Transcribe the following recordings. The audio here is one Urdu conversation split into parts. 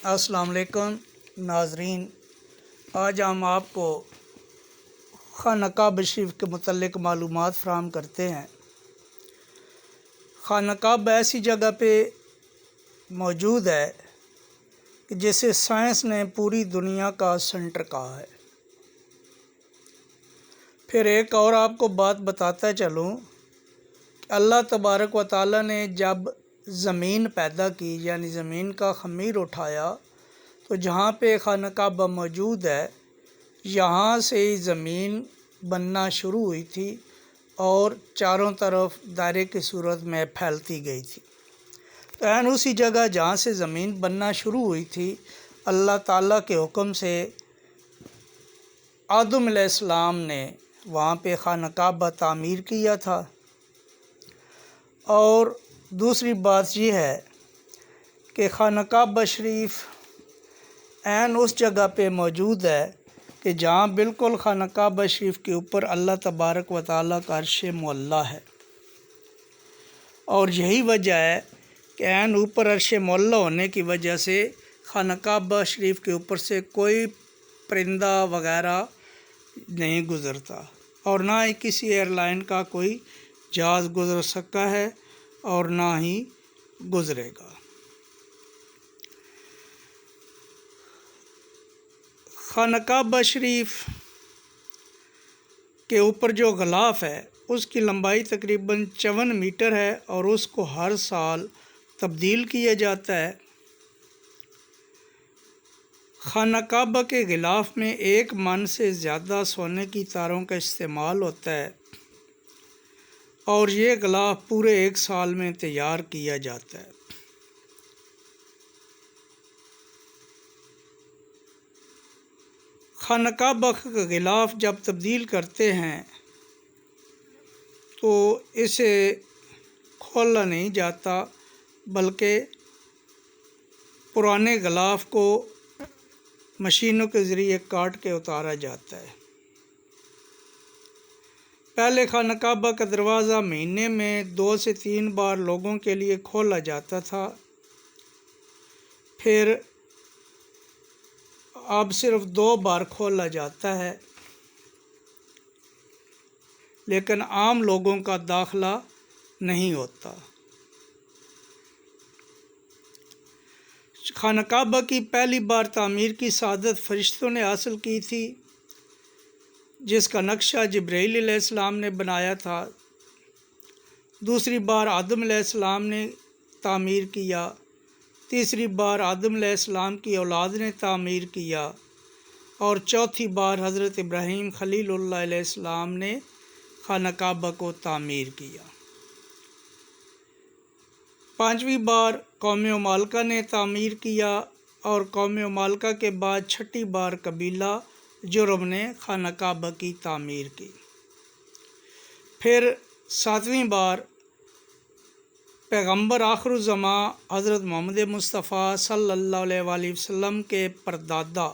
السلام علیکم ناظرین، آج ہم آپ کو خانہ کعبہ شریف کے متعلق معلومات فراہم کرتے ہیں۔ خانہ کعبہ ایسی جگہ پہ موجود ہے کہ جسے سائنس نے پوری دنیا کا سینٹر کہا ہے۔ پھر ایک اور آپ کو بات بتاتا چلوں کہ اللہ تبارک و تعالیٰ نے جب زمین پیدا کی، یعنی زمین کا خمیر اٹھایا، تو جہاں پہ خانہ کعبہ موجود ہے یہاں سے ہی زمین بننا شروع ہوئی تھی اور چاروں طرف دائرے کی صورت میں پھیلتی گئی تھی۔ تو عین اسی جگہ جہاں سے زمین بننا شروع ہوئی تھی، اللہ تعالیٰ کے حکم سے آدم علیہ السلام نے وہاں پہ خانہ کعبہ تعمیر کیا تھا۔ اور دوسری بات یہ ہے کہ خانہ کعبہ شریف عین اس جگہ پہ موجود ہے کہ جہاں بالکل خانہ کعبہ شریف کے اوپر اللہ تبارک و تعالیٰ کا عرش معلیٰ ہے، اور یہی وجہ ہے کہ عین اوپر عرش معلیٰ ہونے کی وجہ سے خانہ کعبہ شریف کے اوپر سے کوئی پرندہ وغیرہ نہیں گزرتا، اور نہ ہی کسی ایئر لائن کا کوئی جہاز گزر سکا ہے اور نہ ہی گزرے گا۔ خانہ کعبہ شریف کے اوپر جو غلاف ہے اس کی لمبائی تقریباً 54 میٹر ہے اور اس کو ہر سال تبدیل کیا جاتا ہے۔ خانہ کعبہ کے غلاف میں 1 من سے زیادہ سونے کی تاروں کا استعمال ہوتا ہے اور یہ غلاف پورے 1 سال میں تیار کیا جاتا ہے۔ خانہ کعبہ کا غلاف جب تبدیل کرتے ہیں تو اسے کھولا نہیں جاتا، بلکہ پرانے غلاف کو مشینوں کے ذریعے کاٹ کے اتارا جاتا ہے۔ پہلے خانہ کعبہ کا دروازہ مہینے میں 2 سے 3 بار لوگوں کے لیے کھولا جاتا تھا، پھر اب صرف 2 بار کھولا جاتا ہے، لیکن عام لوگوں کا داخلہ نہیں ہوتا۔ خانہ کعبہ کی پہلی بار تعمیر کی سعادت فرشتوں نے حاصل کی تھی، جس کا نقشہ جبرائیل علیہ السلام نے بنایا تھا۔ دوسری بار آدم علیہ السلام نے تعمیر کیا، تیسری بار آدم علیہ السلام کی اولاد نے تعمیر کیا، اور چوتھی بار حضرت ابراہیم خلیل اللہ علیہ السلام نے خانہ کعبہ کو تعمیر کیا۔ 5ویں بار قوم ممالکہ نے تعمیر کیا، اور قوم ممالکہ کے بعد 6ٹھی بار قبیلہ جرم نے خانہ کعبہ کی تعمیر کی۔ پھر 7ویں بار پیغمبر آخر الزماں حضرت محمد مصطفیٰ صلی اللہ علیہ وآلہ وسلم کے پردادا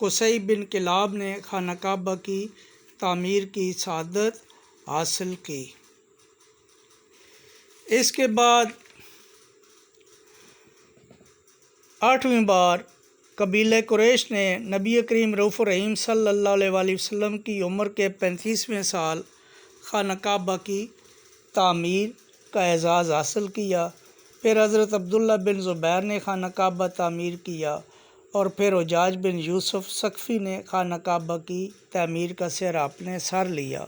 قصی بن کلاب نے خانہ کعبہ کی تعمیر کی سعادت حاصل کی۔ اس کے بعد 8ویں بار قبیلہ قریش نے نبی کریم رؤوف الرحیم صلی اللہ علیہ وآلہ وسلم کی عمر کے 35ویں سال خانہ کعبہ کی تعمیر کا اعزاز حاصل کیا۔ پھر حضرت عبداللہ بن زبیر نے خانہ کعبہ تعمیر کیا، اور پھر حجاج بن یوسف ثقفی نے خانہ کعبہ کی تعمیر کا سہرا اپنے سر لیا،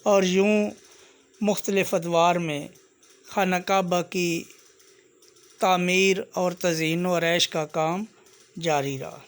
اور یوں مختلف ادوار میں خانہ کعبہ کی تعمیر اور تزئین و آرائش کا کام جاری رہا۔